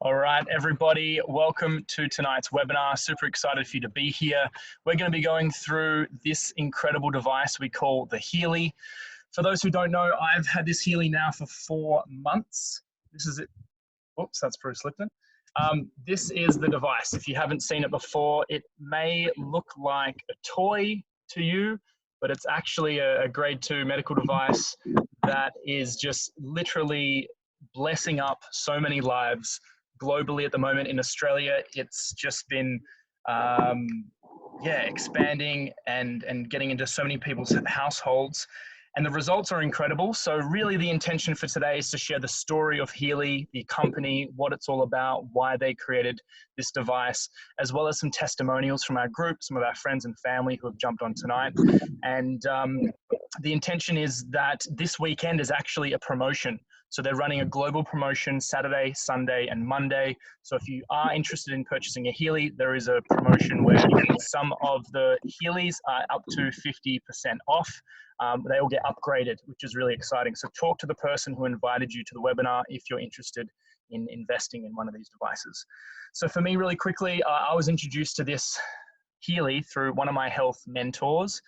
All right, everybody, welcome to tonight's webinar. Super excited for you to be here. We're going to be going through this incredible device we call the Healy. For those who don't know, I've had this Healy now for 4 months. This is it. Oops, that's Bruce Lipton. This is the device. If you haven't seen it before, it may look like a toy to you, but it's actually a grade 2 medical device that is just literally blessing up so many lives globally at the moment. In Australia, it's just been expanding and getting into so many people's households, and the results are incredible. So really the intention for today is to share the story of Healy, the company, what it's all about, why they created this device, as well as some testimonials from our group, some of our friends and family who have jumped on tonight. And the intention is that this weekend is actually a promotion. So they're running a global promotion Saturday, Sunday, and Monday. So if you are interested in purchasing a Healy, there is a promotion where some of the Healys are up to 50% off. They all get upgraded, which is really exciting. So talk to the person who invited you to the webinar if you're interested in investing in one of these devices. So for me, really quickly, I was introduced to this Healy through one of my health mentors,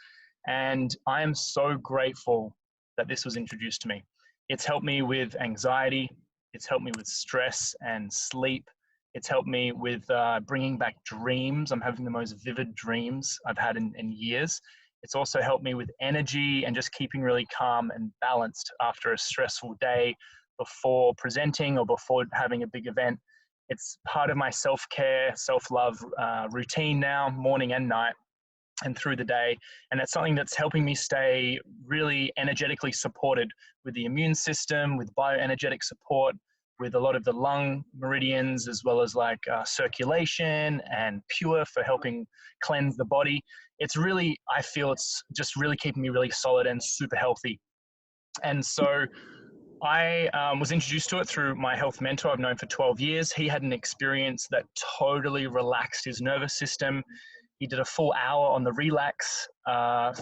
and I am so grateful that this was introduced to me. It's helped me with anxiety. It's helped me with stress and sleep. It's helped me with bringing back dreams. I'm having the most vivid dreams I've had in years. It's also helped me with energy and just keeping really calm and balanced after a stressful day before presenting or before having a big event. It's part of my self-care, self-love routine now, morning and night and through the day. And that's something that's helping me stay really energetically supported with the immune system, with bioenergetic support, with a lot of the lung meridians, as well as like circulation and pure for helping cleanse the body. It's really, I feel it's just really keeping me really solid and super healthy. And so I was introduced to it through my health mentor I've known for 12 years. He had an experience that totally relaxed his nervous system. He did a full hour on the relax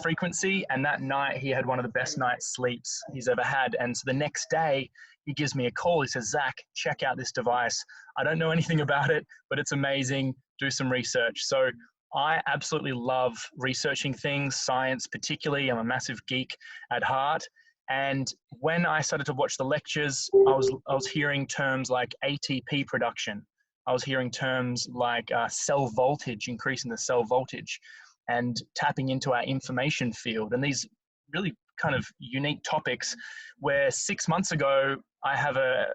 frequency, and that night he had one of the best night's sleeps he's ever had. And so the next day he gives me a call. He says, "Zach, check out this device. I don't know anything about it, but it's amazing. Do some research." So I absolutely love researching things, science particularly. I'm a massive geek at heart. And when I started to watch the lectures, I was hearing terms like ATP production. I was hearing terms like cell voltage, increasing the cell voltage, and tapping into our information field. And these really kind of unique topics where 6 months ago, I have a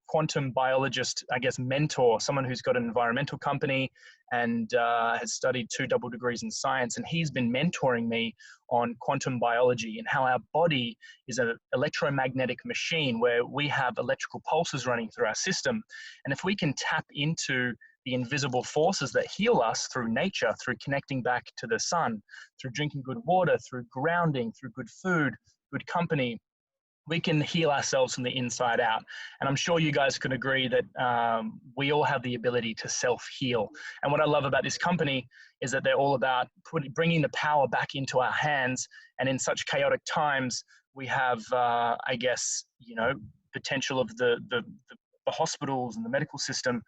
quantum biologist, I guess, mentor, someone who's got an environmental company and has studied 2 double degrees in science. And he's been mentoring me on quantum biology and how our body is an electromagnetic machine where we have electrical pulses running through our system. And if we can tap into the invisible forces that heal us through nature, through connecting back to the sun, through drinking good water, through grounding, through good food, good company, we can heal ourselves from the inside out. And I'm sure you guys can agree that we all have the ability to self-heal. And what I love about this company is that they're all about bringing the power back into our hands. And in such chaotic times, we have, I guess, you know, potential of the hospitals and the medical system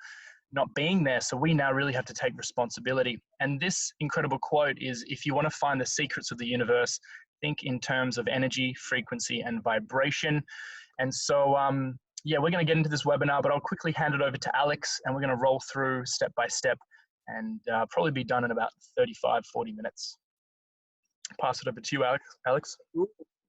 not being there. So we now really have to take responsibility. And this incredible quote is, "If you want to find the secrets of the universe, think in terms of energy, frequency, and vibration." And so, yeah, we're going to get into this webinar, but I'll quickly hand it over to Alex, and we're going to roll through step by step and probably be done in about 35, 40 minutes. Pass it over to you, Alex.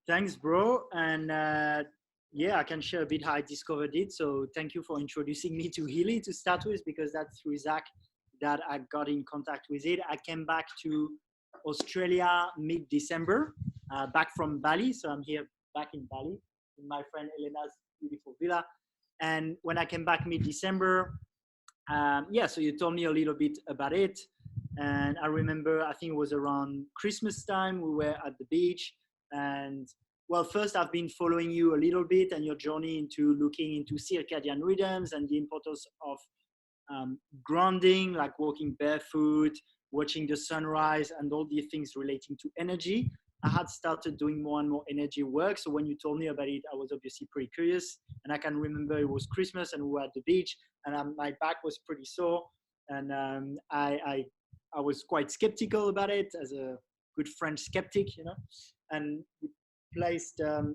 Thanks, bro. And yeah, I can share a bit how I discovered it. So thank you for introducing me to Healy to start with, because that's through Zach that I got in contact with it. I came back to Australia mid-December, back from Bali. So I'm here back in Bali in my friend Elena's beautiful villa. And when I came back mid-December, yeah, so you told me a little bit about it. And I remember, I think it was around Christmas time, we were at the beach. And well, first I've been following you a little bit and your journey into looking into circadian rhythms and the importance of grounding, like walking barefoot, watching the sunrise, and all the things relating to energy. I had started doing more and more energy work. So when you told me about it, I was obviously pretty curious. And I can remember it was Christmas and we were at the beach, and my back was pretty sore. And I was quite skeptical about it, as a good French skeptic, you know. And we placed the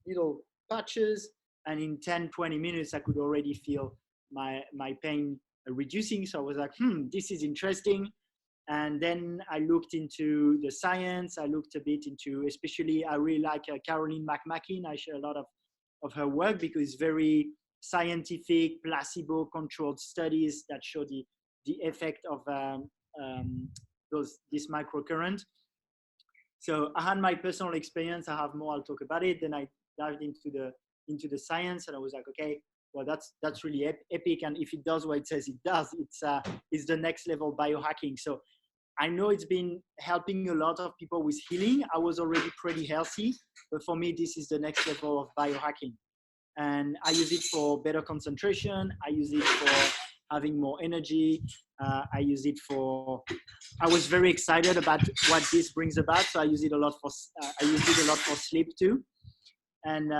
little patches, and in 10-20 minutes I could already feel my pain reducing. So I was like, this is interesting. And then I looked into the science. I looked a bit into, especially I really like Caroline McMakin. I share a lot of her work because it's very scientific, placebo-controlled studies that show the effect of this microcurrent. So I had my personal experience. I have more, I'll talk about it. Then I dived into the science, and I was like, okay, well, that's really epic. And if it does what it says it does, it's the next level biohacking. So I know it's been helping a lot of people with healing. I was already pretty healthy, but for me, this is the next level of biohacking. And I use it for better concentration. I use it for having more energy. I use it for, I was very excited about what this brings about. So I use it a lot for, sleep too. And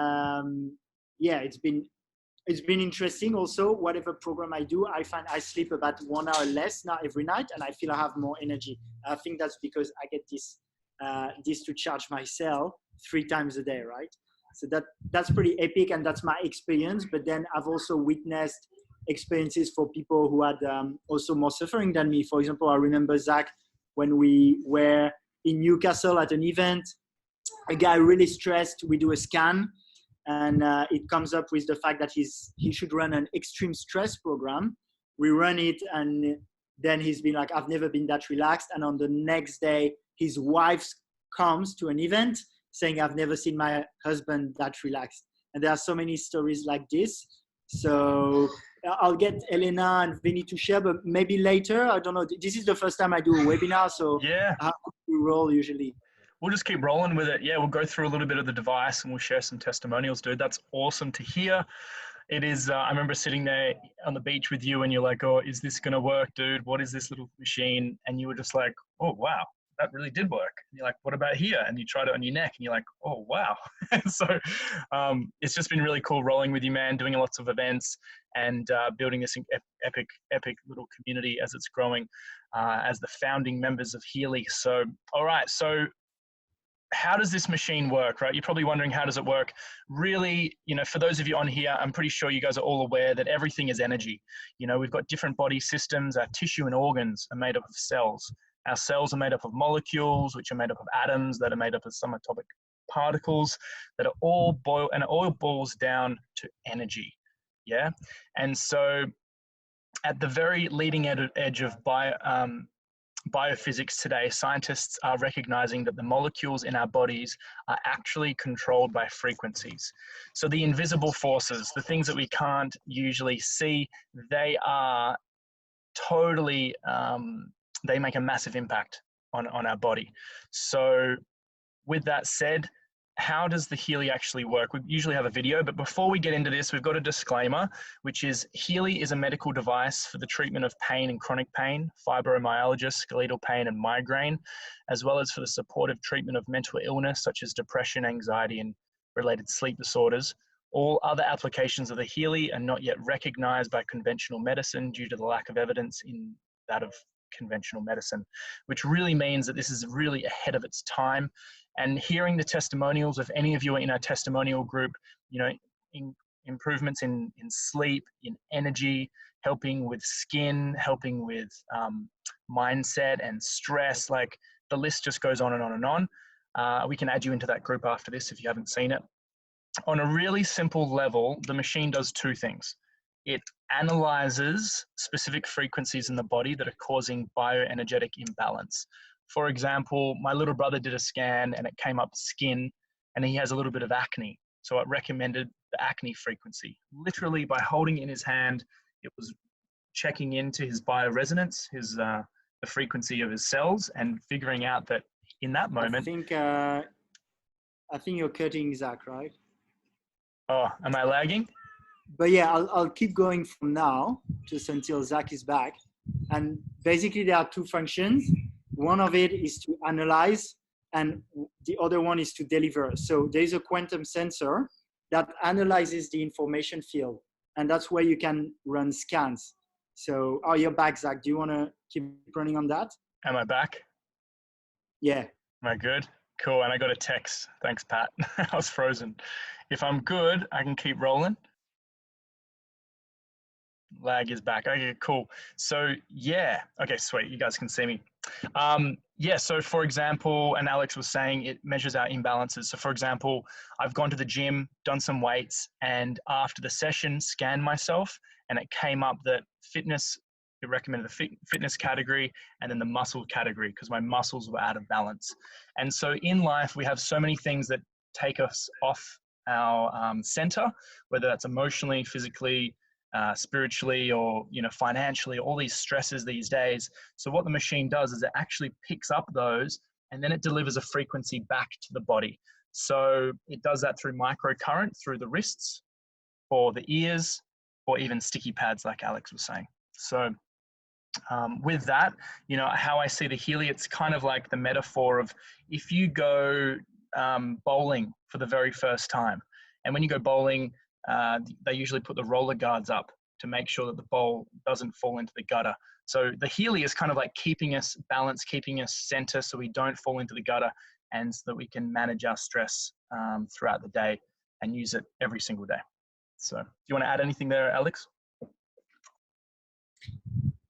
yeah, it's been interesting. Also, whatever program I do, I find I sleep about 1 hour less now every night, and I feel I have more energy. I think that's because I get this to charge my cell 3 times a day, right? So that's pretty epic, and that's my experience. But then I've also witnessed experiences for people who had also more suffering than me. For example, I remember Zach, when we were in Newcastle at an event, a guy really stressed. We do a scan, and it comes up with the fact that he should run an extreme stress program. We run it, and then he's been like, I've never been that relaxed. And on the next day, his wife comes to an event saying, I've never seen my husband that relaxed. And there are so many stories like this. So I'll get Elena and Vinny to share, but maybe later, I don't know. This is the first time I do a webinar, so Yeah. how do we roll usually? We'll just keep rolling with it. Yeah, we'll go through a little bit of the device and we'll share some testimonials, dude. That's awesome to hear. It is, I remember sitting there on the beach with you and you're like, oh, is this going to work, dude? What is this little machine? And you were just like, oh, wow, that really did work. And you're like, what about here? And you tried it on your neck and you're like, oh, wow. So it's just been really cool rolling with you, man, doing lots of events and building this epic little community as it's growing as the founding members of Healy. So, all right. So how does this machine work, right? You're probably wondering, how does it work? Really, you know, for those of you on here, I'm pretty sure you guys are all aware that everything is energy. You know, we've got different body systems. Our tissue and organs are made up of cells. Our cells are made up of molecules, which are made up of atoms that are made up of subatomic particles that are all boil, and it all boils down to energy. Yeah. And so at the very leading edge of biophysics today, scientists are recognizing that the molecules in our bodies are actually controlled by frequencies. So the invisible forces, the things that we can't usually see, they are totally, they make a massive impact on our body. So with that said, how does the Healy actually work? We usually have a video, but before we get into this, we've got a disclaimer, which is Healy is a medical device for the treatment of pain and chronic pain, fibromyalgia, skeletal pain, and migraine, as well as for the supportive treatment of mental illness, such as depression, anxiety, and related sleep disorders. All other applications of the Healy are not yet recognized by conventional medicine due to the lack of evidence in that of conventional medicine, which really means that this is really ahead of its time. And hearing the testimonials of any of you in our testimonial group, you know, improvements in sleep, in energy, helping with skin, helping with mindset and stress, like the list just goes on and on and on. We can add you into that group after this if you haven't seen it. On a really simple level, the machine does 2 things. It analyzes specific frequencies in the body that are causing bioenergetic imbalance. For example, my little brother did a scan and it came up skin, and he has a little bit of acne. So it recommended the acne frequency. Literally by holding it in his hand, it was checking into his bioresonance, the frequency of his cells, and figuring out that in that moment. I think you're cutting Zach, right? Oh, am I lagging? But yeah, I'll keep going from now just until Zach is back. And basically there are 2 functions. One of it is to analyze and the other one is to deliver. So there's a quantum sensor that analyzes the information field, and that's where you can run scans. So, oh, you're back, Zach. Do you want to keep running on that? Am I back? Yeah. Am I good? Cool. And I got a text. Thanks, Pat. I was frozen. If I'm good, I can keep rolling. Lag is back. Okay, cool. So yeah, okay, sweet. You guys can see me. Yeah, so for example, and Alex was saying it measures our imbalances. So for example, I've gone to the gym, done some weights, and after the session, scanned myself, and it came up that fitness, it recommended the fitness category and then the muscle category because my muscles were out of balance. And so in life, we have so many things that take us off our center, whether that's emotionally, physically, spiritually, or financially, all these stresses these days. So what the machine does is it actually picks up those and then it delivers a frequency back to the body. So it does that through microcurrent through the wrists or the ears or even sticky pads like Alex was saying. So with that, how I see the Healy, it's kind of like the metaphor of if you go bowling for the very first time, and when you go bowling, they usually put the roller guards up to make sure that the ball doesn't fall into the gutter. So the Healy is kind of like keeping us balanced, keeping us center so we don't fall into the gutter and so that we can manage our stress throughout the day and use it every single day. So do you want to add anything there, Alex?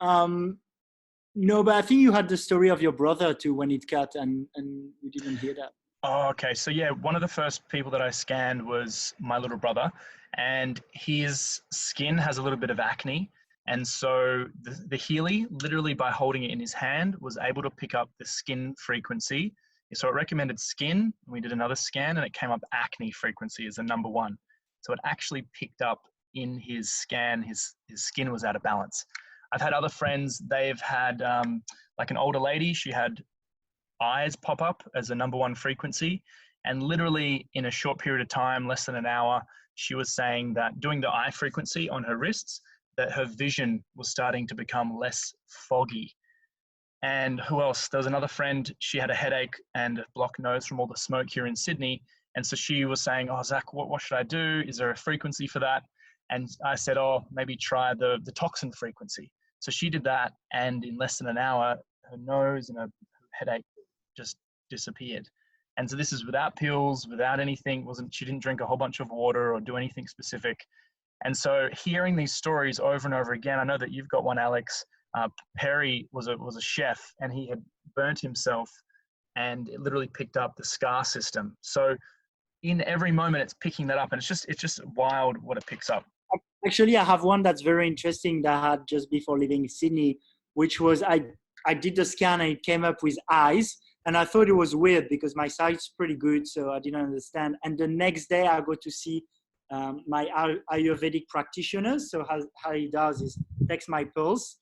No, but I think you had the story of your brother too when it cut and you didn't hear that. Oh, okay. So yeah, one of the first people that I scanned was my little brother, and his skin has a little bit of acne. And so the Healy, literally by holding it in his hand, was able to pick up the skin frequency. So it recommended skin, and we did another scan, and it came up acne frequency as the number one. So it actually picked up in his scan, his skin was out of balance. I've had other friends, they've had like an older lady, she had eyes pop up as the number one frequency. And literally in a short period of time, less than an hour, she was saying that doing the eye frequency on her wrists, that her vision was starting to become less foggy. And who else? There was another friend, she had a headache and a blocked nose from all the smoke here in Sydney. And so she was saying, oh, Zach, what should I do? Is there a frequency for that? And I said, oh, maybe try the toxin frequency. So she did that. And in less than an hour, her nose and her headache just disappeared. And so this is without pills, without anything. She didn't drink a whole bunch of water or do anything specific. And so hearing these stories over and over again, I know that you've got one, Alex. Perry was a chef, and he had burnt himself, and it literally picked up the scar system. So in every moment, it's picking that up, and it's just wild what it picks up. Actually, I have one that's very interesting that I had just before leaving Sydney, which was I did the scan and it came up with eyes. And I thought it was weird because my sight's pretty good, so I didn't understand. And the next day I go to see my Ayurvedic practitioner. So how he does is takes my pulse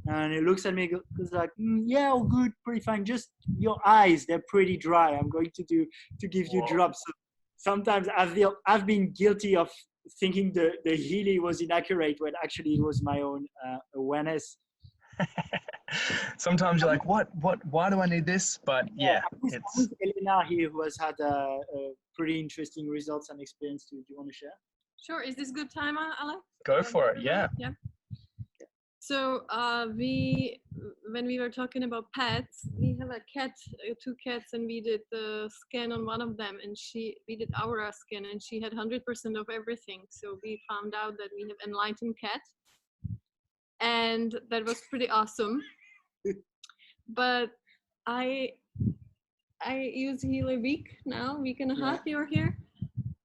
and he looks at me and goes like, yeah, all good, pretty fine. Just your eyes, they're pretty dry. I'm going to give you drops. So sometimes I've been guilty of thinking the Healy was inaccurate when actually it was my own awareness. Sometimes you're like, why do I need this? But yeah, it's Elena here who has had a pretty interesting results and experience too. Do you want to share? Sure. Is this good time, Alex? Go for it. Yeah. So when we were talking about pets, we have a cat, two cats, and we did the scan on one of them, and we did aura scan, and she had 100% of everything. So we found out that we have enlightened cat, and that was pretty awesome. But I use Healy week and a half you're here,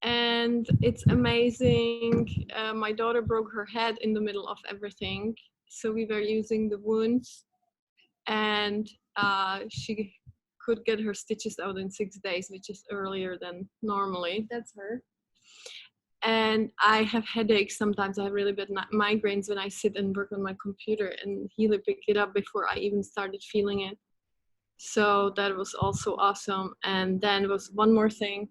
and it's amazing. My daughter broke her head in the middle of everything, so we were using the wounds, and she could get her stitches out in 6 days, which is earlier than normally. That's her. And I have headaches sometimes. I have really bad migraines when I sit and work on my computer, and Healy picked it up before I even started feeling it. So that was also awesome. And then was one more thing.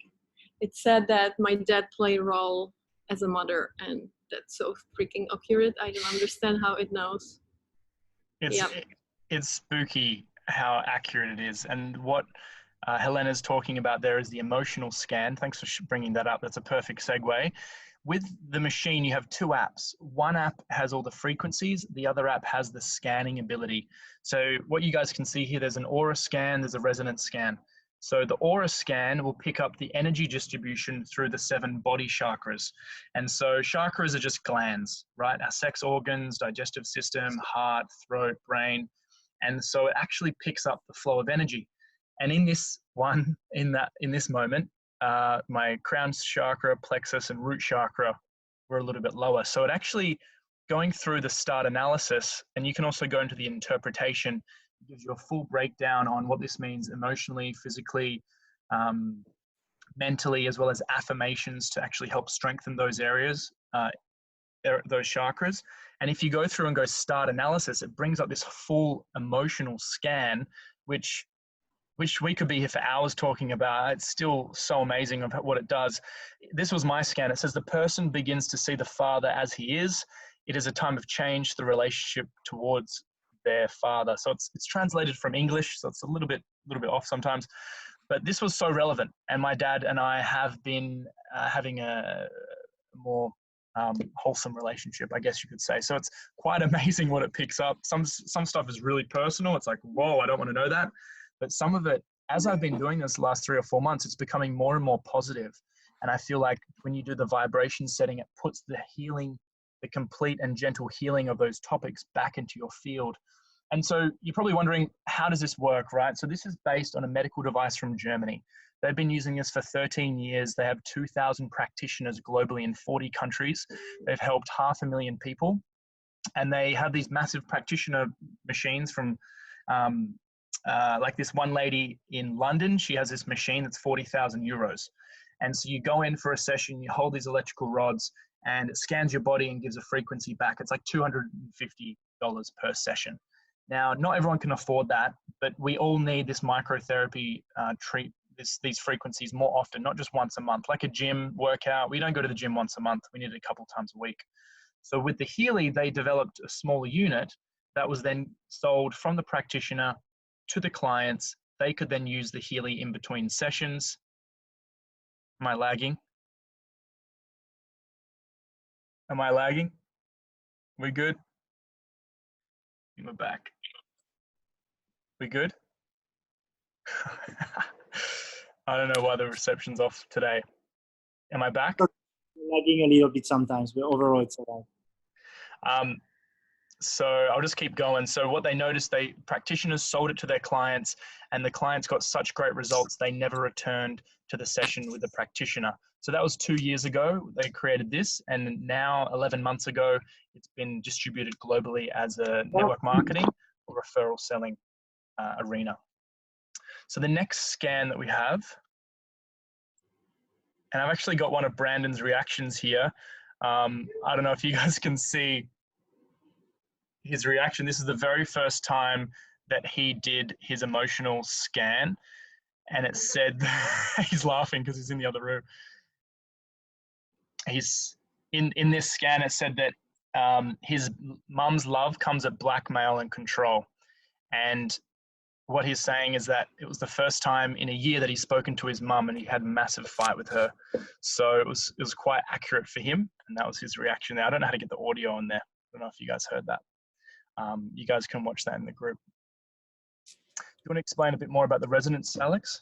It said that my dad played a role as a mother, and that's so freaking accurate. I don't understand how it knows. It's spooky how accurate it is. And what Helena's talking about there is the emotional scan. Thanks for bringing that up. That's a perfect segue. With the machine, you have two apps. One app has all the frequencies. The other app has the scanning ability. So what you guys can see here, there's an aura scan, there's a resonance scan. So the aura scan will pick up the energy distribution through the 7 body chakras. And so chakras are just glands, right? Our sex organs, digestive system, heart, throat, brain. And so it actually picks up the flow of energy. And in this one, in this moment, my crown chakra, plexus, and root chakra were a little bit lower. So it actually, going through the start analysis, and you can also go into the interpretation, gives you a full breakdown on what this means emotionally, physically, mentally, as well as affirmations to actually help strengthen those areas, those chakras. And if you go through and go start analysis, it brings up this full emotional scan, which we could be here for hours talking about. It's still so amazing of what it does. This was my scan. It says the person begins to see the father as he is. It is a time of change, the relationship towards their father. So it's translated from English, so it's a little bit off sometimes. But this was so relevant, and my dad and I have been having a more wholesome relationship, I guess you could say. So it's quite amazing what it picks up. Some stuff is really personal. It's like, whoa, I don't want to know that. But some of it, as I've been doing this the last 3 or 4 months, it's becoming more and more positive. And I feel like when you do the vibration setting, it puts the healing, the complete and gentle healing of those topics back into your field. And so you're probably wondering, how does this work, right? So this is based on a medical device from Germany. They've been using this for 13 years. They have 2,000 practitioners globally in 40 countries. They've helped 500,000 people. And they have these massive practitioner machines from, like this one lady in London, she has this machine that's 40,000 euros. And so you go in for a session, you hold these electrical rods, and it scans your body and gives a frequency back. It's like $250 per session. Now, not everyone can afford that, but we all need this microtherapy these frequencies more often, not just once a month. Like a gym workout, we don't go to the gym once a month. We need it a couple times a week. So with the Healy, they developed a smaller unit that was then sold from the practitioner to the clients. They could then use the Healy in between sessions. Am I lagging? Am I lagging? We good? We're back. We good? I don't know why the reception's off today. Am I back? Lagging a little bit sometimes, but overall it's all right. So I'll just keep going. So what they noticed, practitioners sold it to their clients, and the clients got such great results, they never returned to the session with the practitioner. So that was 2 years ago, they created this, and now 11 months ago, it's been distributed globally as a network marketing or referral selling arena. So the next scan that we have, and I've actually got one of Brandon's reactions here. I don't know if you guys can see his reaction. This is the very first time that he did his emotional scan, and it said, he's laughing because he's in the other room. He's in this scan, it said that his mum's love comes at blackmail and control. And what he's saying is that it was the first time in a year that he's spoken to his mum, and he had a massive fight with her. So it was quite accurate for him, and that was his reaction there. I don't know how to get the audio in there. I don't know if you guys heard that. You guys can watch that in the group. Do you want to explain a bit more about the resonance, Alex?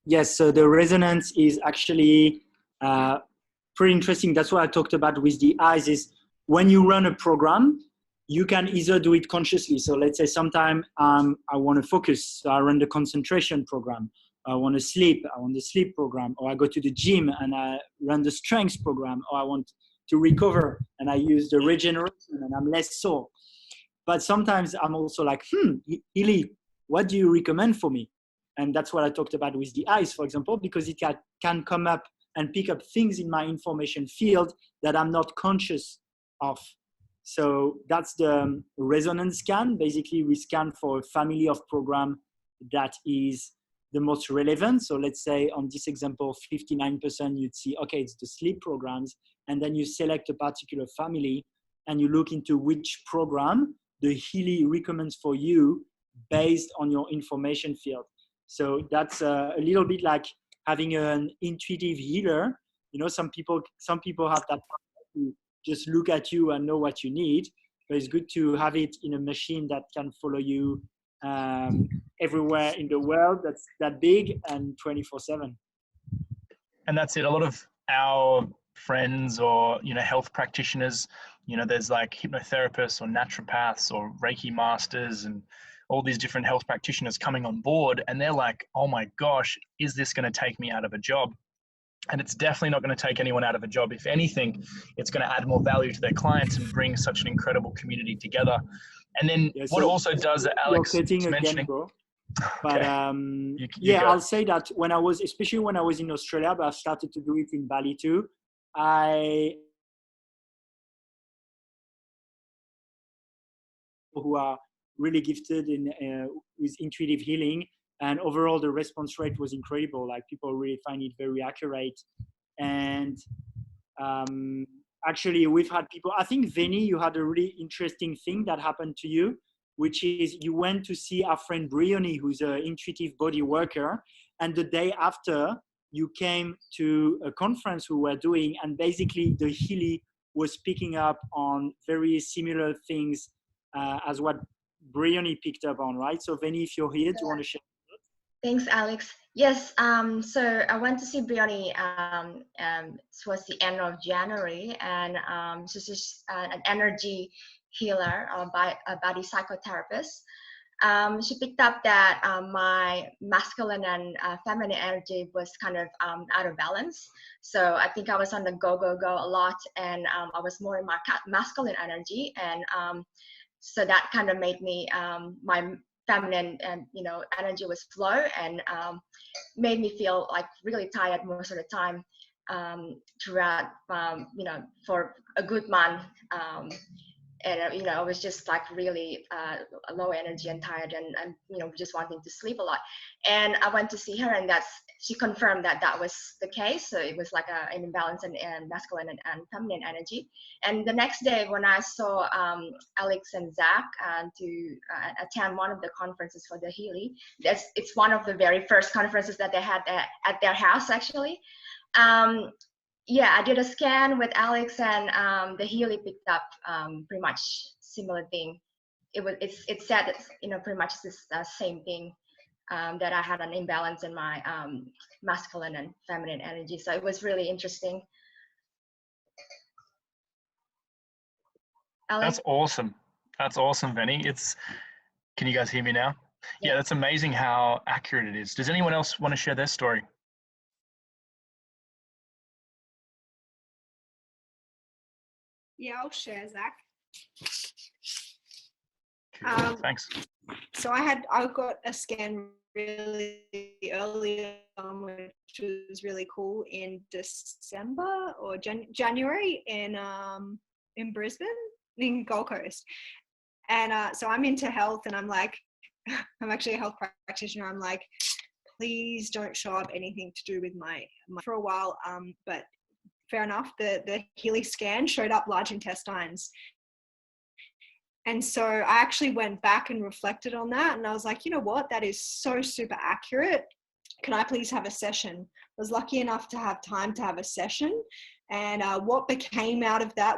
Yes, so the resonance is actually pretty interesting. That's what I talked about with the eyes, is when you run a program, you can either do it consciously. So let's say sometime I want to focus, so I run the concentration program. I want to sleep, I want the sleep program, or I go to the gym and I run the strength program, or I want to recover and I use the regeneration and I'm less sore. But sometimes I'm also like, Healy, what do you recommend for me? And that's what I talked about with the eyes, for example, because it can come up and pick up things in my information field that I'm not conscious of. So that's the resonance scan. Basically, we scan for a family of program that is the most relevant. So let's say on this example, 59%, you'd see, okay, it's the sleep programs. And then you select a particular family and you look into which program the Healy recommends for you based on your information field. So that's a little bit like having an intuitive healer. You know, some people have that to just look at you and know what you need, but it's good to have it in a machine that can follow you everywhere in the world that's that big and 24/7. And that's it. A lot of our friends or, health practitioners, there's like hypnotherapists or naturopaths or Reiki masters and all these different health practitioners coming on board. And they're like, oh my gosh, is this going to take me out of a job? And it's definitely not going to take anyone out of a job. If anything, it's going to add more value to their clients and bring such an incredible community together. And then what it also does that Alex was mentioning. Bro. But you go. I'll say that especially when I was in Australia, but I've started to do it in Bali too. Who are really gifted with intuitive healing, and overall the response rate was incredible. Like people really find it very accurate. And actually we've had people, I think Vinny, you had a really interesting thing that happened to you, which is you went to see our friend Briony, who's an intuitive body worker. And the day after you came to a conference we were doing, and basically the Healy was picking up on very similar things as what Briony picked up on, right? So Vinny, if you're here, do you want to share? Thanks, Alex. Yes, so I went to see Briony towards the end of January, and she's just an energy healer, a body psychotherapist. She picked up that my masculine and feminine energy was kind of out of balance. So I think I was on the go a lot, and I was more in my masculine energy, and so that kind of made me my feminine and energy was low, and made me feel like really tired most of the time throughout for a good month. And I was just like really low energy and tired, and just wanting to sleep a lot. And I went to see her, and she confirmed that was the case. So it was like an imbalance in masculine and feminine energy. And the next day when I saw Alex and Zach to attend one of the conferences for the Healy, it's one of the very first conferences that they had at their house actually. Yeah, I did a scan with Alex, and the Healy picked up pretty much similar thing. It said that, pretty much this same thing, that I had an imbalance in my masculine and feminine energy. So it was really interesting. Alex? That's awesome, Vinny. Can you guys hear me now? Yeah, that's amazing how accurate it is. Does anyone else want to share their story? Yeah, I'll share, Zach. Cool. Thanks. So I got a scan really early on, which was really cool, in December or January in Brisbane, in Gold Coast. And so I'm into health, and I'm like, I'm actually a health practitioner. I'm like, please don't show up anything to do with my for a while. But fair enough, the Healy scan showed up large intestines. And so I actually went back and reflected on that, and I was like, you know what, that is so super accurate. Can I please have a session? I was lucky enough to have time to have a session. And what came out of that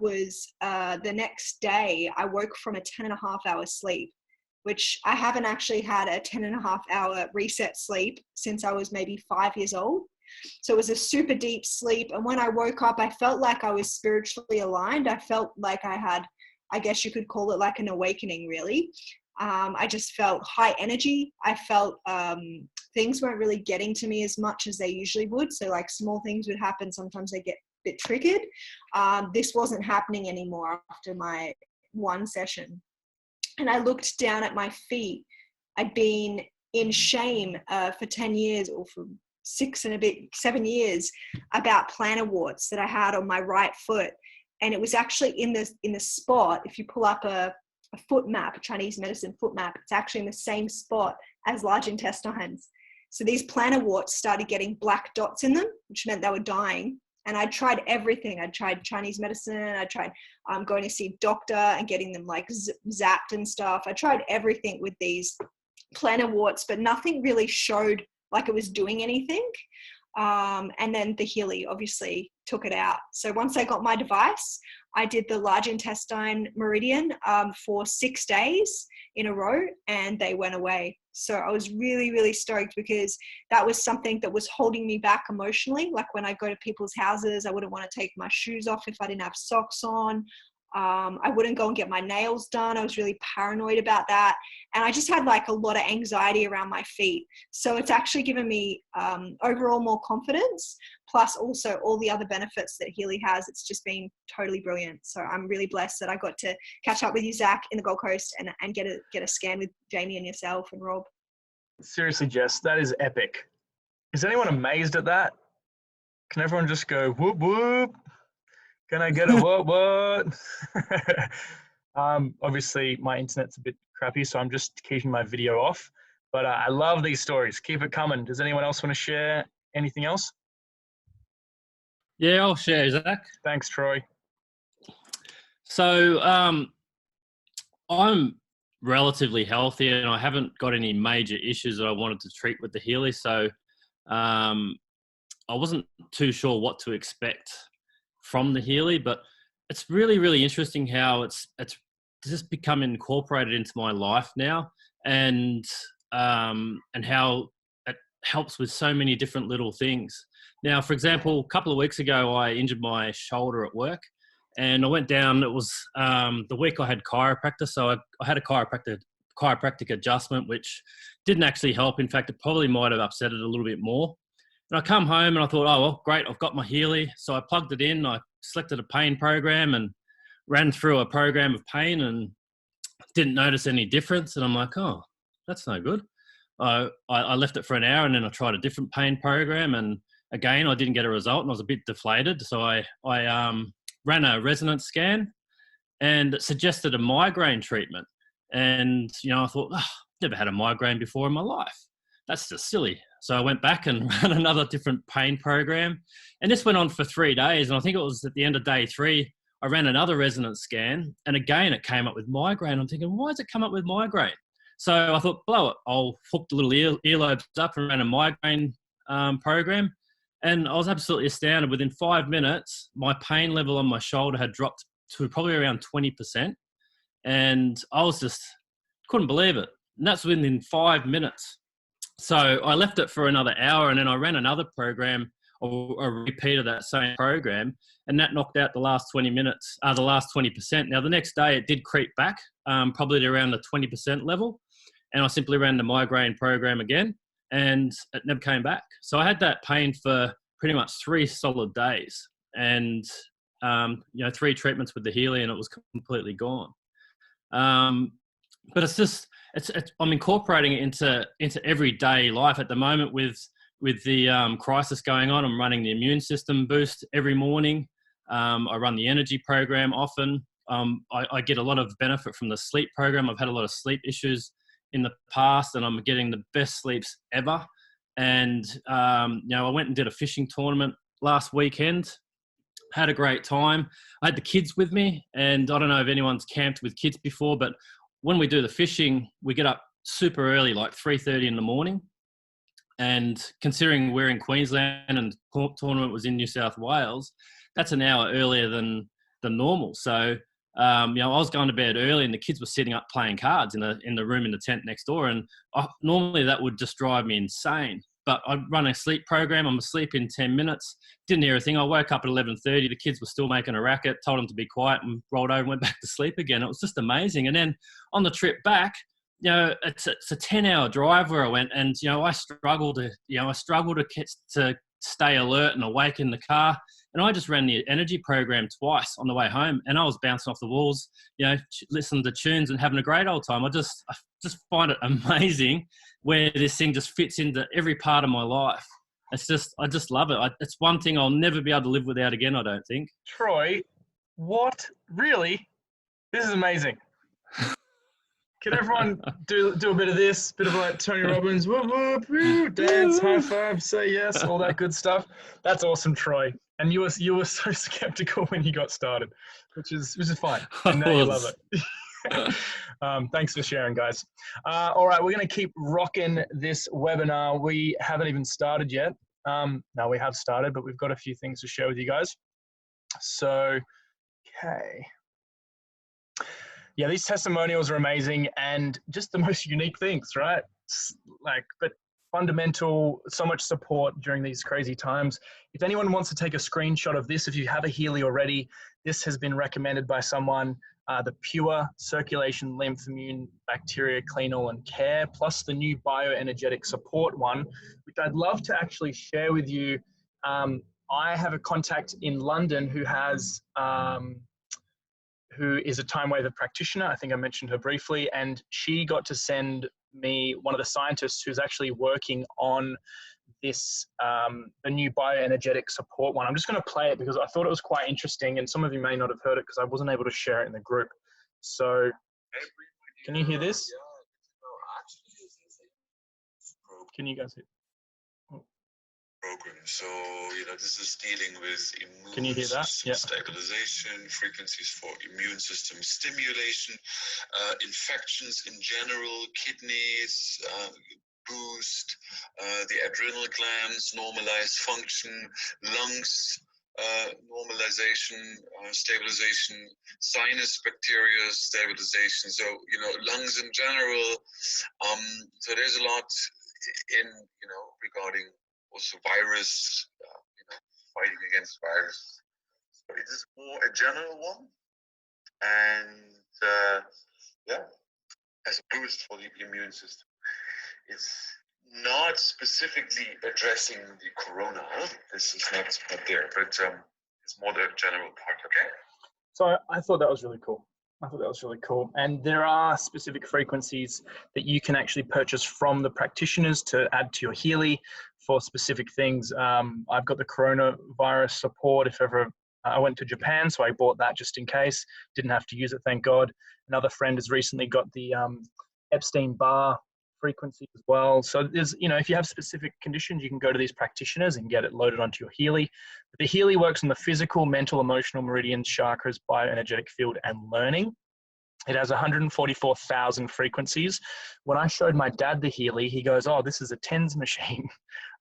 was the next day I woke from a 10.5-hour sleep, which I haven't actually had a 10.5-hour reset sleep since I was maybe 5 years old. So it was a super deep sleep. And when I woke up, I felt like I was spiritually aligned. I felt like I had, I guess you could call it like an awakening, really. I just felt high energy. I felt things weren't really getting to me as much as they usually would. So like small things would happen. Sometimes they get a bit triggered. This wasn't happening anymore after my one session. And I looked down at my feet. I'd been in shame for 10 years, or for 7 years, about plantar warts that I had on my right foot. And it was actually in the spot, if you pull up a foot map, a Chinese medicine foot map, it's actually in the same spot as large intestines. So these plantar warts started getting black dots in them, which meant they were dying. And I tried everything. I tried Chinese medicine. I tried going to see a doctor and getting them like zapped and stuff. I tried everything with these plantar warts, but nothing really showed like it was doing anything. And then the Healy obviously took it out. So once I got my device, I did the large intestine meridian for 6 days in a row, and they went away. So I was really, really stoked, because that was something that was holding me back emotionally. Like when I go to people's houses, I wouldn't want to take my shoes off if I didn't have socks on. I wouldn't go and get my nails done. I was really paranoid about that. And I just had like a lot of anxiety around my feet. So it's actually given me overall more confidence, plus also all the other benefits that Healy has. It's just been totally brilliant. So I'm really blessed that I got to catch up with you, Zach, in the Gold Coast and get a scan with Jamie and yourself and Rob. Seriously, Jess, that is epic. Is anyone amazed at that? Can everyone just go, whoop, whoop? Can I get a what? Obviously, my internet's a bit crappy, so I'm just keeping my video off. But I love these stories. Keep it coming. Does anyone else want to share anything else? Yeah, I'll share, Zach. Thanks, Troy. So I'm relatively healthy, and I haven't got any major issues that I wanted to treat with the Healy. So I wasn't too sure what to expect from the Healy, but it's really, really interesting how it's just become incorporated into my life now, and how it helps with so many different little things. Now, for example, a couple of weeks ago, I injured my shoulder at work, and I went down. It was the week I had chiropractor, so I had a chiropractic adjustment, which didn't actually help. In fact, it probably might have upset it a little bit more. And I come home and I thought, oh, well, great, I've got my Healy. So I plugged it in, I selected a pain program and ran through a program of pain and didn't notice any difference. And I'm like, oh, that's no good. I left it for an hour, and then I tried a different pain program, and again, I didn't get a result, and I was a bit deflated. So I ran a resonance scan, and it suggested a migraine treatment. And, I thought, oh, never had a migraine before in my life. That's just silly. So I went back and ran another different pain program. And this went on for 3 days. And I think it was at the end of day 3, I ran another resonance scan. And again, it came up with migraine. I'm thinking, why does it come up with migraine? So I thought, blow it. I'll hook the little earlobes up and ran a migraine program. And I was absolutely astounded. Within 5 minutes, my pain level on my shoulder had dropped to probably around 20%. And I was just, couldn't believe it. And that's within 5 minutes. So I left it for another hour, and then I ran another program, or a repeat of that same program, and that knocked out the last 20 minutes, the last 20%. Now, the next day it did creep back, probably to around the 20% level. And I simply ran the migraine program again, and it never came back. So I had that pain for pretty much 3 solid days, and, 3 treatments with the Healy, and it was completely gone. But it's just, I'm incorporating it into everyday life at the moment with the crisis going on. I'm running the immune system boost every morning. I run the energy program often. I get a lot of benefit from the sleep program. I've had a lot of sleep issues in the past, and I'm getting the best sleeps ever. And, I went and did a fishing tournament last weekend. Had a great time. I had the kids with me, and I don't know if anyone's camped with kids before, but when we do the fishing, we get up super early, like 3:30 in the morning. And considering we're in Queensland and the tournament was in New South Wales, that's an hour earlier than normal. So, I was going to bed early, and the kids were sitting up playing cards in the room in the tent next door. And normally that would just drive me insane. But I run a sleep program. I'm asleep in 10 minutes. Didn't hear a thing. I woke up at 11:30. The kids were still making a racket. Told them to be quiet, and rolled over and went back to sleep again. It was just amazing. And then on the trip back, it's a 10-hour drive where I went, and I struggle to stay alert and awake in the car. And I just ran the energy program twice on the way home, and I was bouncing off the walls, listening to tunes and having a great old time. I just find it amazing where this thing just fits into every part of my life. I just love it. It's one thing I'll never be able to live without again, I don't think. Troy, what? Really? This is amazing. Can everyone do a bit of this? Bit of like Tony Robbins, whoop, whoop, whoop, dance, high five, say yes, all that good stuff. That's awesome, Troy. And you were so skeptical when you got started, which is fine. I And now you love was. it. Thanks for sharing, guys. All right, we're going to keep rocking this webinar. We haven't even started yet. No, we have started, but we've got a few things to share with you guys. So, okay. Yeah, these testimonials are amazing and just the most unique things, right? But fundamental, so much support during these crazy times. If anyone wants to take a screenshot of this, if you have a Healy already, this has been recommended by someone, the Pure Circulation Lymph Immune Bacteria Clean All and Care, plus the new Bioenergetic Support one, which I'd love to actually share with you. I have a contact in London who has, who is a time waiver practitioner. I think I mentioned her briefly, and she got to send me one of the scientists who's actually working on this, the new bioenergetic support one. I'm just going to play it because I thought it was quite interesting, and some of you may not have heard it because I wasn't able to share it in the group. So, can you hear this? Can you guys hear? Program. So, this is dealing with immune Can you hear that? system Yeah. stabilization, frequencies for immune system stimulation, infections in general, kidneys, boost, the adrenal glands, normalize function, lungs, normalization, stabilization, sinus bacteria stabilization. So, lungs in general. So there's a lot in, regarding also virus, fighting against virus. So it is more a general one, and as a boost for the immune system. It's not specifically addressing the corona. This is not there, but it's more the general part. Okay. So I thought that was really cool. And there are specific frequencies that you can actually purchase from the practitioners to add to your Healy for specific things. I've got the coronavirus support if ever I went to Japan, so I bought that just in case. Didn't have to use it, thank God. Another friend has recently got the Epstein-Barr frequency as well. So there's, if you have specific conditions, you can go to these practitioners and get it loaded onto your Healy. But the Healy works on the physical, mental, emotional, meridians, chakras, bioenergetic field, and learning. It has 144,000 frequencies. When I showed my dad the Healy, he goes, "Oh, this is a TENS machine."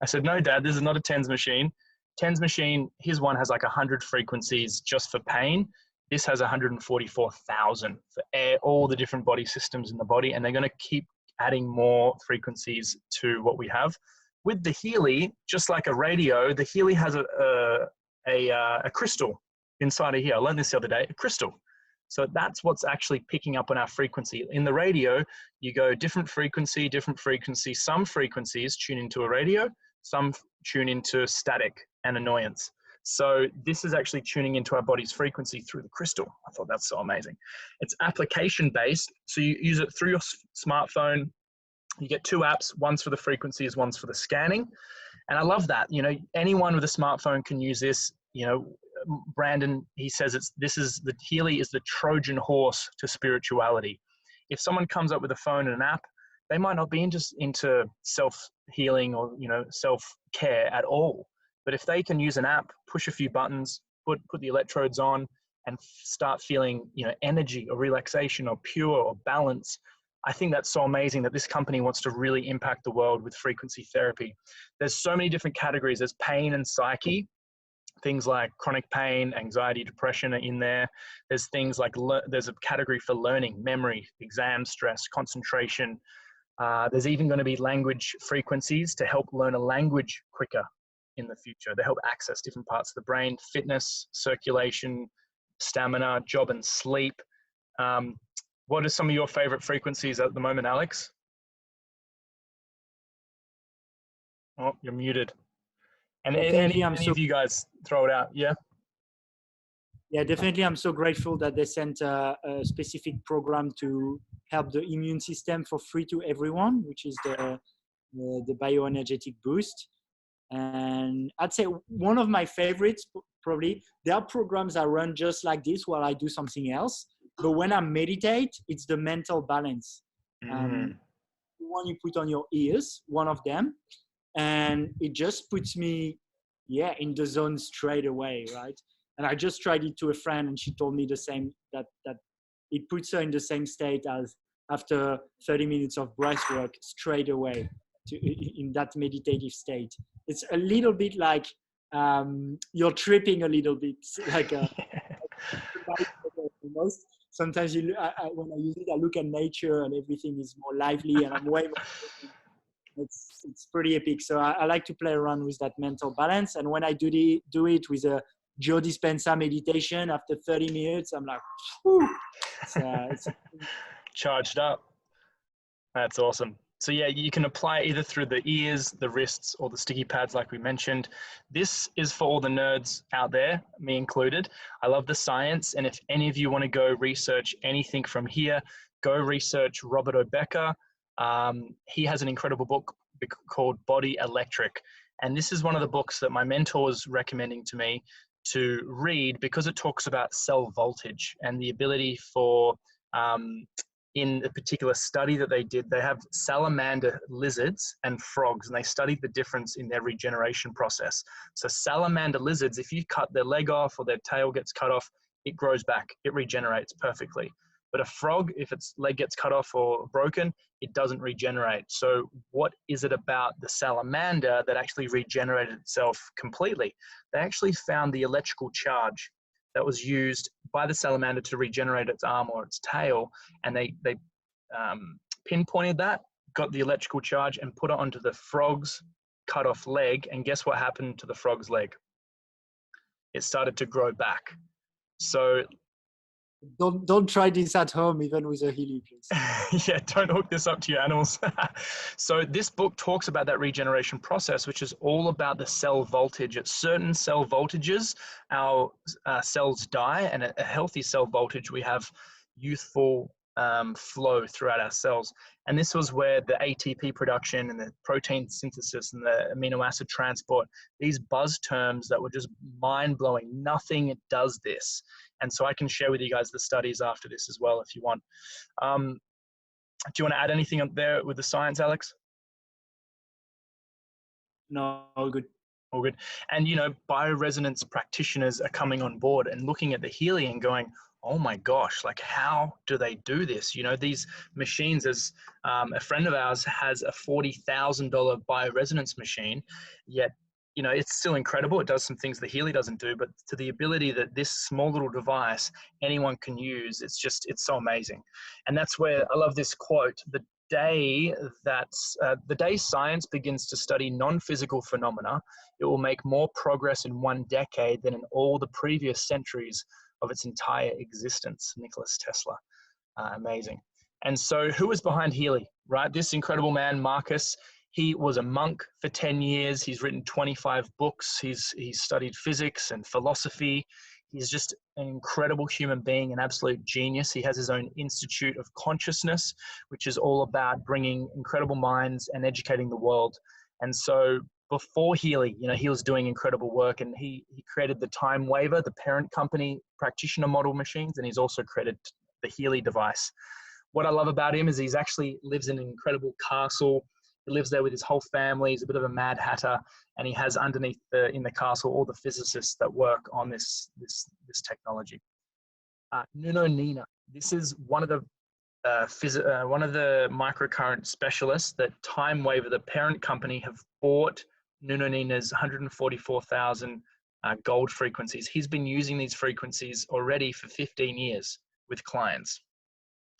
I said, "No, Dad, this is not a TENS machine. TENS machine, his one has like 100 frequencies just for pain. This has 144,000 for all the different body systems in the body, and they're going to keep adding more frequencies to what we have. With the Healy, just like a radio, the Healy has a crystal inside of here. I learned this the other day, a crystal. So that's what's actually picking up on our frequency. In the radio, you go different frequency. Some frequencies tune into a radio, some tune into static and annoyance. So this is actually tuning into our body's frequency through the crystal. I thought that's so amazing. It's application based. So you use it through your smartphone. You get 2 apps, one's for the frequencies, one's for the scanning. And I love that, anyone with a smartphone can use this. Brandon, he says the Healy is the Trojan horse to spirituality. If someone comes up with a phone and an app, they might not be into self-healing or, self-care at all. But if they can use an app, push a few buttons, put the electrodes on and start feeling, energy or relaxation or pure or balance, I think that's so amazing that this company wants to really impact the world with frequency therapy. There's so many different categories. There's pain and psyche. Things like chronic pain, anxiety, depression are in there. There's things like, there's a category for learning, memory, exam stress, concentration. There's even going to be language frequencies to help learn a language quicker in the future. They help access different parts of the brain, fitness, circulation, stamina, job and sleep. What are some of your favorite frequencies at the moment, Alex? Oh, you're muted. And any of you guys throw it out, yeah? Yeah, definitely. I'm so grateful that they sent a specific program to help the immune system for free to everyone, which is the bioenergetic boost. And I'd say one of my favorites, probably, there are programs that run just like this while I do something else. But when I meditate, it's the mental balance. The one you put on your ears, one of them. And it just puts me yeah, in the zone straight away, right? And I just tried it to a friend, and she told me the same, that it puts her in the same state as after 30 minutes of breath work straight away in that meditative state. It's a little bit like you're tripping a little bit, like almost. Sometimes when I use it, I look at nature and everything is more lively, and I'm way more. It's pretty epic. So I like to play around with that mental balance. And when I do it with a Joe Dispenza meditation, after 30 minutes, I'm like, whew, it's charged up. That's awesome. So yeah, you can apply either through the ears, the wrists, or the sticky pads like we mentioned. This is for all the nerds out there, me included. I love the science, and if any of you want to go research anything from here, go research Robert O'Becker. He has an incredible book called Body Electric, and this is one of the books that my mentor was recommending to me to read because it talks about cell voltage and the ability for in a particular study that they did, they have salamander lizards and frogs, and they studied the difference in their regeneration process. So salamander lizards, if you cut their leg off or their tail gets cut off, it grows back, it regenerates perfectly. But a frog, if its leg gets cut off or broken, it doesn't regenerate. So what is it about the salamander that actually regenerated itself completely? They actually found the electrical charge that was used by the salamander to regenerate its arm or its tail, and they pinpointed that, got the electrical charge, and put it onto the frog's cut off leg. And guess what happened to the frog's leg? It started to grow back. So don't try this at home, even with a Healy, please. Yeah, don't hook this up to your animals. So this book talks about that regeneration process, which is all about the cell voltage. At certain cell voltages, our cells die, and at a healthy cell voltage, we have youthful flow throughout our cells. And this was where the ATP production and the protein synthesis and the amino acid transport, these buzz terms that were just mind-blowing. Nothing does this. And so I can share with you guys the studies after this as well if you want. Do you want to add anything up there with the science, Alex? No, all good. All good. And, you know, bioresonance practitioners are coming on board and looking at the Healy and going, oh my gosh, like how do they do this? You know, these machines, as a friend of ours has a $40,000 bioresonance machine, yet, you know, it's still incredible. It does some things the Healy doesn't do, but to the ability that this small little device anyone can use, it's so amazing. And that's where I love this quote: the day science begins to study non-physical phenomena, it will make more progress in one decade than in all the previous centuries of its entire existence. Nikola Tesla. Amazing. And so who was behind Healy, right? This incredible man, Marcus. He was a monk for 10 years. He's written 25 books. He's studied physics and philosophy. He's just an incredible human being, an absolute genius. He has his own Institute of Consciousness, which is all about bringing incredible minds and educating the world. And so before Healy, you know, he was doing incredible work, and he created the Time Waver, the parent company practitioner model machines, and he's also created the Healy device. What I love about him is he's actually lives in an incredible castle. He lives there with his whole family. He's a bit of a mad hatter, and he has underneath in the castle all the physicists that work on this technology. Nuno Nina, this is one of the microcurrent specialists that Time Waver, the parent company, have bought Nuno Nina's 144,000 gold frequencies. He's been using these frequencies already for 15 years with clients.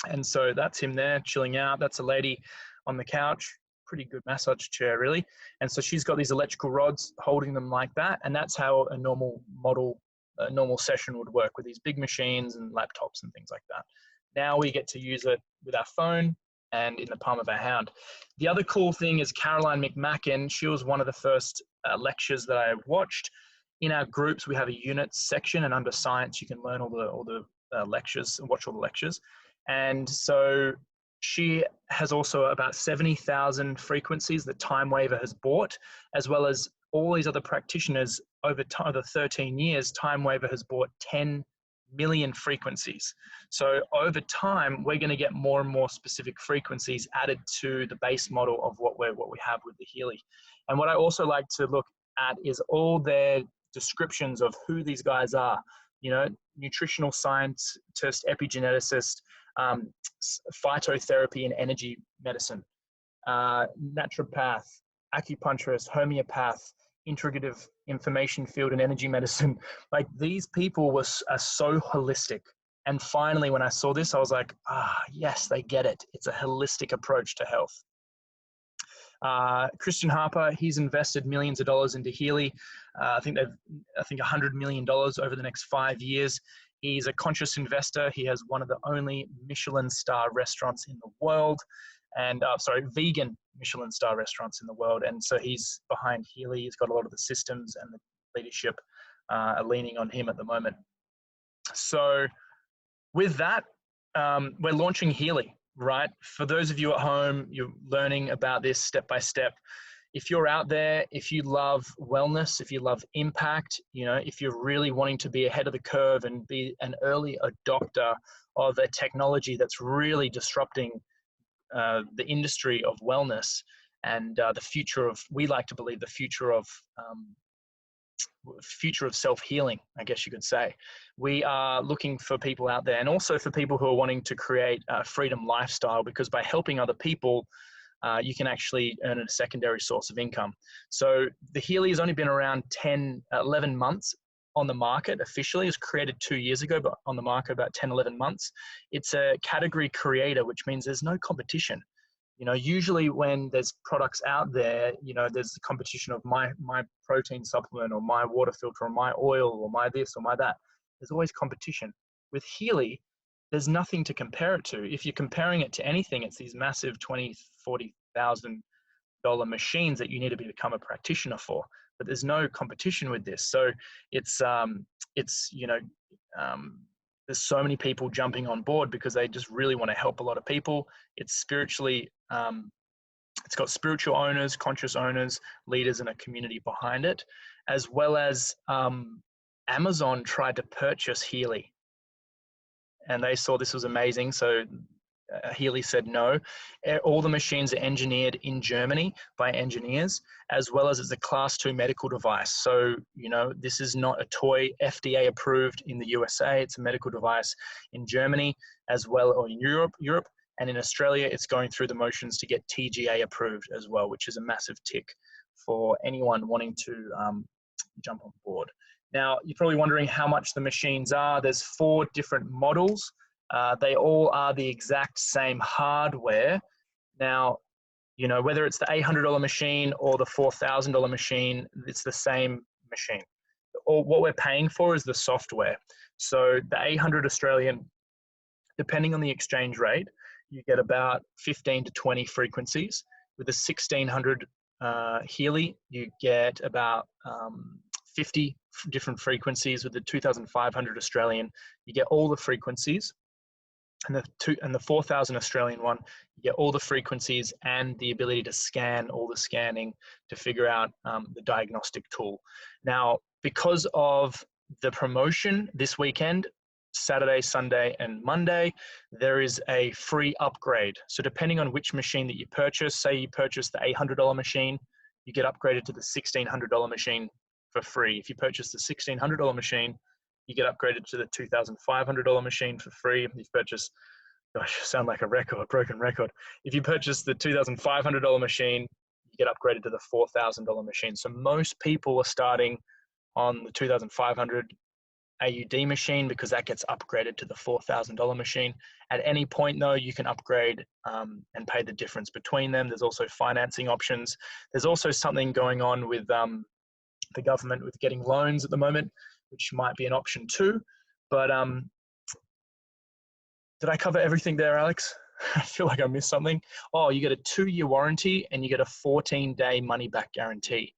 And so that's him there chilling out. That's a lady on the couch, pretty good massage chair really. And so she's got these electrical rods holding them like that. And that's how a normal session would work with these big machines and laptops and things like that. Now we get to use it with our phone and in the palm of our hand. The other cool thing is Caroline McMacken. She was one of the first lectures that I watched. In our groups, we have a units section, and under science, you can learn all the lectures and watch all the lectures. And so she has also about 70,000 frequencies that Time Waver has bought, as well as all these other practitioners over 13 years. Time Waver has bought 10 million frequencies. So over time, we're going to get more and more specific frequencies added to the base model of what we have with the Healy. And what I also like to look at is all their descriptions of who these guys are. You know, nutritional scientist, epigeneticist, phytotherapy and energy medicine, naturopath, acupuncturist, homeopath, integrative information field and energy medicine. Like, these people are so holistic. And finally, when I saw this, I was like, yes, they get it. It's a holistic approach to health. Christian Harper, he's invested millions of dollars into Healy. I think $100 million over the next 5 years. He's a conscious investor. He has one of the only Michelin star restaurants in the world, and vegan Michelin star restaurants in the world. And so he's behind Healy. He's got a lot of the systems, and the leadership are leaning on him at the moment. So with that, we're launching Healy. Right? For those of you at home, you're learning about this step by step. If you're out there, if you love wellness, if you love impact, you know, if you're really wanting to be ahead of the curve and be an early adopter of a technology that's really disrupting the industry of wellness and the future of, we like to believe, the future of self-healing, I guess you could say. We are looking for people out there, and also for people who are wanting to create a freedom lifestyle, because by helping other people, you can actually earn a secondary source of income. So the Healy has only been around 11 months on the market officially. It was created 2 years ago, but on the market about 10, 11 months. It's a category creator, which means there's no competition. You know, usually when there's products out there, you know, there's the competition of my protein supplement, or my water filter, or my oil, or my this, or my that. There's always competition. With Healy, there's nothing to compare it to. If you're comparing it to anything, it's these massive $20,000, $40,000 machines that you need to become a practitioner for. But there's no competition with this. So it's you know, there's so many people jumping on board because they just really want to help a lot of people. It's spiritually, it's got spiritual owners, conscious owners, leaders, and a community behind it, as well as Amazon tried to purchase Healy, and they saw this was amazing. So Healy said no. All the machines are engineered in Germany by engineers, as well as it's a Class 2 medical device. So, you know, this is not a toy. FDA approved in the USA. It's a medical device in Germany as well, or in Europe, and in Australia, it's going through the motions to get TGA approved as well, which is a massive tick for anyone wanting to jump on board. Now, you're probably wondering how much the machines are. There's 4 different models. They all are the exact same hardware. Now, you know, whether it's the $800 machine or the $4,000 machine, it's the same machine. Or what we're paying for is the software. So the 800 Australian, depending on the exchange rate, you get about 15 to 20 frequencies. With the 1600 Healy, you get about 50 different frequencies. With the 2500 Australian, you get all the frequencies. And the 4,000 Australian one, you get all the frequencies and the ability to scan all the scanning to figure out the diagnostic tool. Now, because of the promotion this weekend, Saturday, Sunday, and Monday, there is a free upgrade. So depending on which machine that you purchase, say you purchase the $800 machine, you get upgraded to the $1,600 machine for free. If you purchase the $1,600 machine, you get upgraded to the $2,500 machine for free. If you purchase, gosh, sound like a broken record. If you purchase the $2,500 machine, you get upgraded to the $4,000 machine. So most people are starting on the 2,500 AUD machine because that gets upgraded to the $4,000 machine. At any point though, you can upgrade and pay the difference between them. There's also financing options. There's also something going on with the government with getting loans at the moment, which might be an option too. But did I cover everything there, Alex? I feel like I missed something. Oh, you get a 2-year warranty and you get a 14-day money-back guarantee.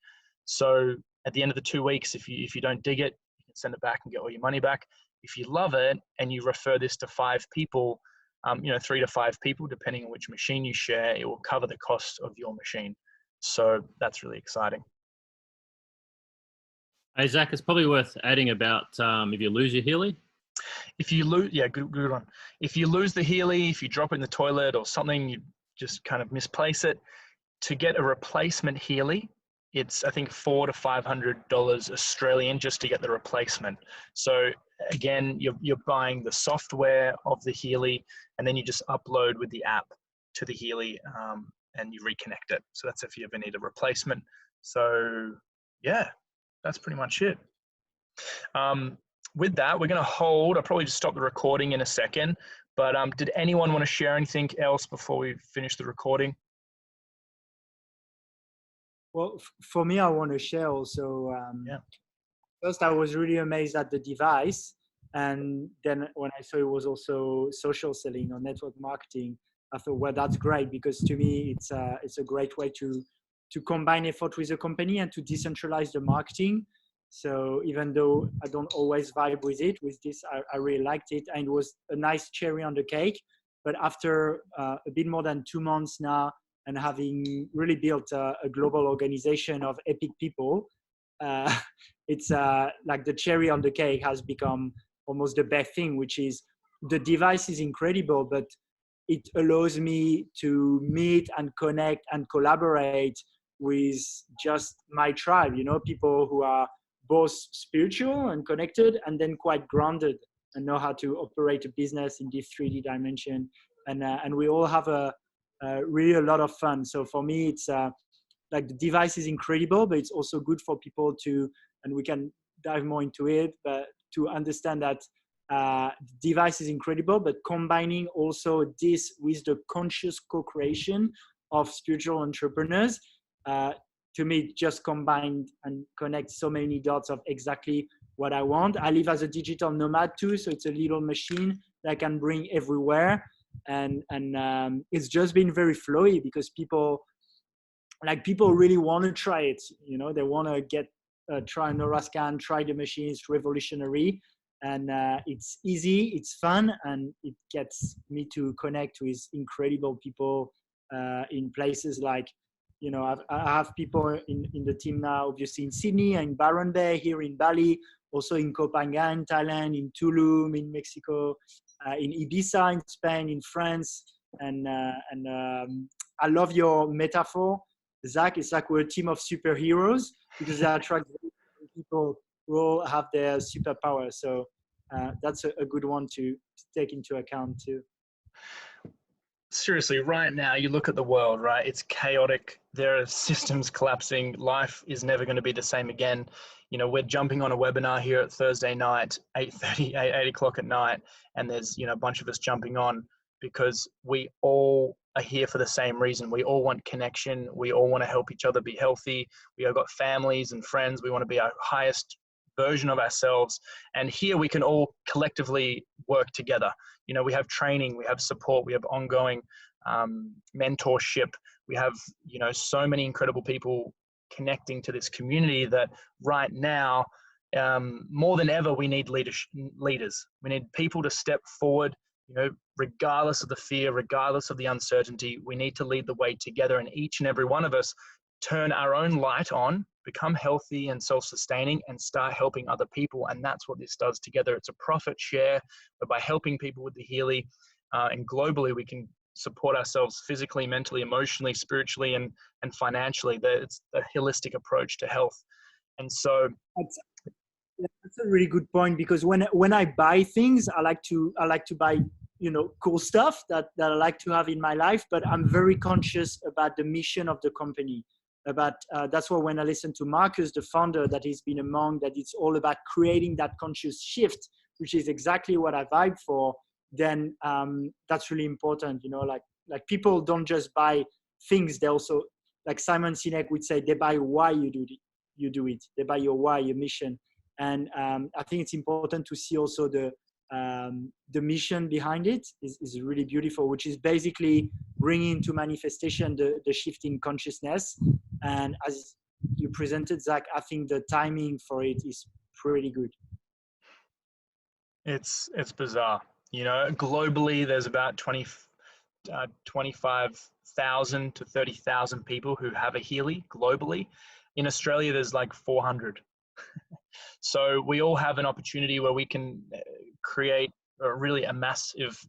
So at the end of the 2 weeks, if you don't dig it, you can send it back and get all your money back. If you love it and you refer this to 5 people, 3 to 5 people, depending on which machine you share, it will cover the cost of your machine. So that's really exciting. Hey, Zach, it's probably worth adding about if you lose your Healy. If you lose, yeah, good one. If you lose the Healy, if you drop it in the toilet or something, you just kind of misplace it, to get a replacement Healy, it's, I think, $400 to $500 Australian just to get the replacement. So again, you're buying the software of the Healy, and then you just upload with the app to the Healy, and you reconnect it. So that's if you ever need a replacement. So yeah, that's pretty much it. With that, we're going to hold. I'll probably just stop the recording in a second. But did anyone want to share anything else before we finish the recording? Well, for me, I want to share also. First, I was really amazed at the device. And then when I saw it was also social selling or network marketing, I thought, well, that's great, because to me, it's a great way to combine effort with a company and to decentralize the marketing. So even though I don't always vibe with it, with this, I really liked it. And it was a nice cherry on the cake. But after a bit more than 2 months now, and having really built a global organization of epic people, it's like the cherry on the cake has become almost the best thing, which is the device is incredible, but it allows me to meet and connect and collaborate with just my tribe, people who are both spiritual and connected, and then quite grounded and know how to operate a business in this 3D dimension. And we all have really a lot of fun. So for me, it's like the device is incredible, but it's also good for people to, and we can dive more into it, but to understand that the device is incredible, but combining also this with the conscious co-creation of spiritual entrepreneurs, to me, just combined and connect so many dots of exactly what I want. I live as a digital nomad too, so it's a little machine that I can bring everywhere. And it's just been very flowy, because people really want to try it. They want to try NORA-scan, try the machine. It's revolutionary, and it's easy, it's fun, and it gets me to connect with incredible people in places like, I have people in the team now, obviously in Sydney, in Byron Bay, here in Bali, also in Koh Phangan, Thailand, in Tulum, in Mexico, in Ibiza, in Spain, in France. And I love your metaphor, Zach. It's like we're a team of superheroes, because they attract people who all have their superpower. So that's a good one to take into account too. Seriously, right now, you look at the world, right? It's chaotic. There are systems collapsing. Life is never going to be the same again. We're jumping on a webinar here at Thursday night, 8 o'clock at night, and there's, a bunch of us jumping on because we all are here for the same reason. We all want connection. We all want to help each other be healthy. We have got families and friends. We want to be our highest version of ourselves. And here we can all collectively work together. We have training, we have support, we have ongoing mentorship. We have, so many incredible people connecting to this community that right now, more than ever, we need leaders. We need people to step forward, regardless of the fear, regardless of the uncertainty. We need to lead the way together, and each and every one of us turn our own light on, become healthy and self-sustaining, and start helping other people. And that's what this does together. It's a profit share, but by helping people with the Healy, and globally, we can support ourselves physically, mentally, emotionally, spiritually, and financially. It's a holistic approach to health. And so that's a really good point, because when I buy things, I like to buy cool stuff that I like to have in my life, but I'm very conscious about the mission of the company. That's why when I listen to Marcus, the founder, that he's been among, that it's all about creating that conscious shift, which is exactly what I vibe for, then that's really important. Like people don't just buy things, they also, like Simon Sinek would say, they buy why you do it. They buy your why, your mission. And I think it's important to see also the mission behind it is really beautiful, which is basically bringing to manifestation the shift in consciousness. And as you presented, Zach, I think the timing for it is pretty good. It's bizarre. Globally, there's about 25,000 to 30,000 people who have a Healy globally. In Australia, there's like 400. So we all have an opportunity where we can create a massive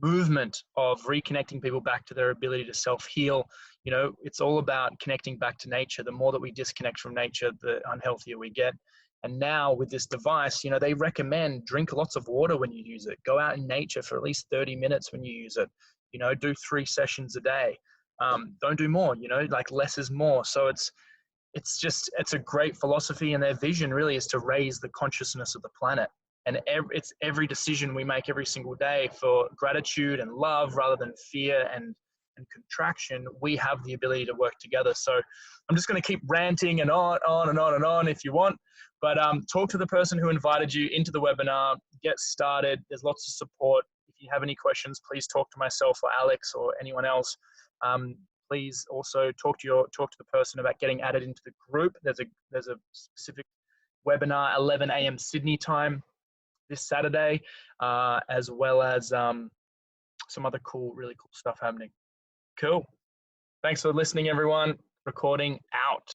movement of reconnecting people back to their ability to self-heal. You know, it's all about connecting back to nature. The more that we disconnect from nature, the unhealthier we get. And now with this device, you know, they recommend drink lots of water when you use it. Go out in nature for at least 30 minutes when you use it. You know, do 3 sessions a day. Don't do more, you know, like less is more. So it's a great philosophy, and their vision really is to raise the consciousness of the planet. And it's every decision we make every single day for gratitude and love rather than fear and contraction. We have the ability to work together. So I'm just going to keep ranting and on and on and on if you want, but talk to the person who invited you into the webinar. Get started. There's lots of support. If you have any questions, please talk to myself or Alex or anyone else. Please also talk to the person about getting added into the group. There's a specific webinar 11 a.m. Sydney time this Saturday, as well as some other really cool stuff happening. Cool. Thanks for listening, everyone. Recording out.